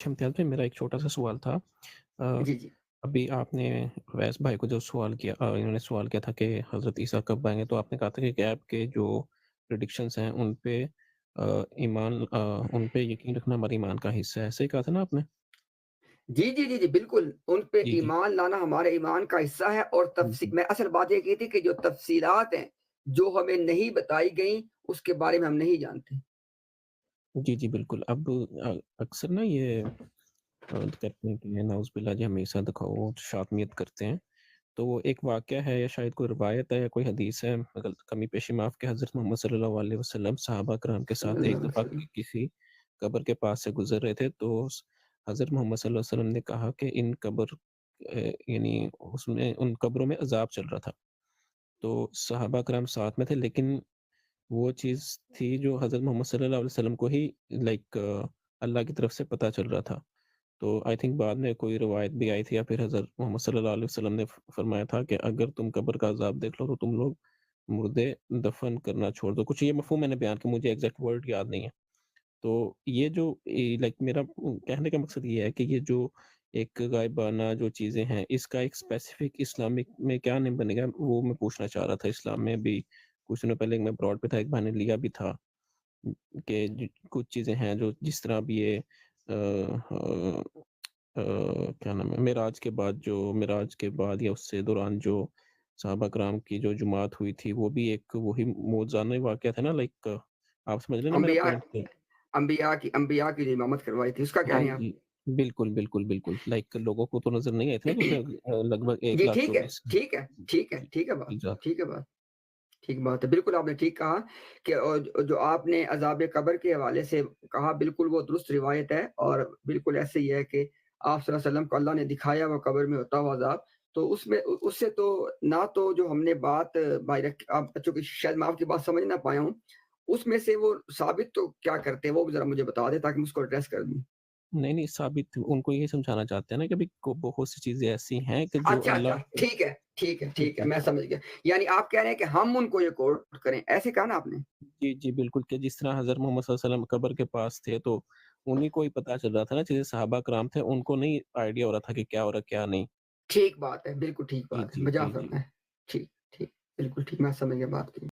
इम्तियाज़ भाई, मेरा एक छोटा-सा सवाल था। अ, जी, जी। अभी आपने अवैस भाई को जो सवाल किया, इन्होंने सवाल किया था कि हज़रत ईसा कब आएँगे, तो आपने कहा था कि गैब के जो प्रेडिक्शंस हैं उन पे उन पे यकीन रखना हमारे ईमान का हिस्सा है। सही कहा था ना आपने? जी, जी, जी, जी, बिल्कुल, उन पे जी, जी। ईमान लाना हमारे ईमान का हिस्सा है और जी, जी। मैं असल बात ये की थी कि जो तफ़सीलात हैं, जो हमें नहीं बताई गईं, उसके बारे में हम नहीं जानते। जी, जी, बिल्कुल। अब अक्सर ना ये कहते हैं कि नाउज़ुबिल्लाह जी हमेशा दिखाओ शातमियत करते हैं। तो वो एक वाक़या है या शायद कोई रिवायत है या कोई हदीस है, अगर कमी-पेशी माफ़ कि हज़रत मोहम्मद सल्लल्लाहु अलैहि वसल्लम सहाबा किराम के साथ एक सल्लल्लाहु अलैहि दफ़ा वसल्लम। किसी कब्र के पास से गुज़र रहे थे, तो हज़रत मोहम्मद सल्लल्लाहु अलैहि वसल्लम ने कहा कि इन यानी उसमें उन कब्रों में अज़ाब चल रहा था। तो सहाबा किराम साथ में थे, लेकिन वो चीज़ थी जो हज़रत मोहम्मद सल्लल्लाहु अलैहि वसल्लम को ही लाइक अल्लाह की तरफ से पता चल रहा था। तो आई थिंक बाद में कोई रिवायत भी आई थी या फिर हज़रत मोहम्मद सल्लल्लाहु अलैहि वसल्लम ने फरमाया था कि अगर तुम कब्र का अज़ाब देख लो तो तुम लोग मुर्दे दफ़न करना छोड़ दो। कुछ ये मफ़हूम मैंने बयान किया, मुझे एग्ज़ैक्ट वर्ड याद नहीं है। तो ये जो लाइक मेरा कहने का मकसद ये है कि ये जो एक गायबाना जो चीज़ें हैं, इसका एक स्पेसिफ़िक इस्लामिक में क्या नेम बनेगा, वो मैं पूछना चाह रहा था। इस्लाम में भी कुछ दिनों पहले मैं अब्रॉड पे था, एक भाई ने लिया भी था कि कुछ चीज़ें हैं जो जिस तरह अब ये क्या नाम है, मेराज के बाद या उससे दौरान जो सहाबा किराम की जो जुमात हुई थी, वो भी एक वही मौजूदाना ही वाक़या था ना, लाइक आप समझ रहे हैं ना मेरा अंबिया पॉइंट? अंबिया की जो इमामत करवाई थी, उसका कह हाँ रहे हैं आप? जी, बिल्कुल, बिल्कुल, बिल्कुल। लाइक लोगों को तो नज़र नहीं आई थी ना कि उसमें लगभग 1 जी, लाख ठीक है, 24 ठीक है, ठीक है, जी, ठीक है बात, जी, ज़ात ठीक है बात। ठीक बात है। बिल्कुल आपने ठीक कहा कि जो आपने अज़ाब कब्र के हवाले से कहा बिल्कुल वो दुरुस्त रिवायत है और बिल्कुल ऐसे ही है कि आप सल्लल्लाहु अलैहि वसल्लम को अल्लाह ने दिखाया वो कब्र में होता हुआ अज़ाब। तो उससे तो ना तो जो हमने बात भाई आप बच्चों की शायद मैं आपकी बात समझ ना पाया हूँ। उसमें से वो साबित तो क्या करते हैं वो ज़रा मुझे बता दें ताकि मैं उसको एड्रेस कर दूँ? नहीं, नहीं, साबित उनको ये समझाना चाहते हैं ना कि भई को बहुत सी चीज़ें ऐसी हैं कि जो अच्छा, अल्लाह अच्छा, के ठीक है, ठीक है, ठीक है, जी, मैं समझ गया। यानी आप कह रहे हैं कि हम उनको ये कोट करें, ऐसे कहा ना आपने? जी, जी, बिल्कुल, कि जिस तरह हज़रत मोहम्मद सल्लल्लाहु अलैहि वसल्लम कब्र के पास थे, तो उन्हीं को ही पता चल रहा था ना, जैसे सहाबा किराम थे, उनको नहीं आइडिया हो रहा था कि क्या हो रहा है, क्या नहीं। ठीक बात है, बिल्कुल ठीक जी, बात है, जी, मज़ाक जी, जी। फरमाया। ठीक, ठीक, बिल्कुल ठीक, मैं समझ गया बात की।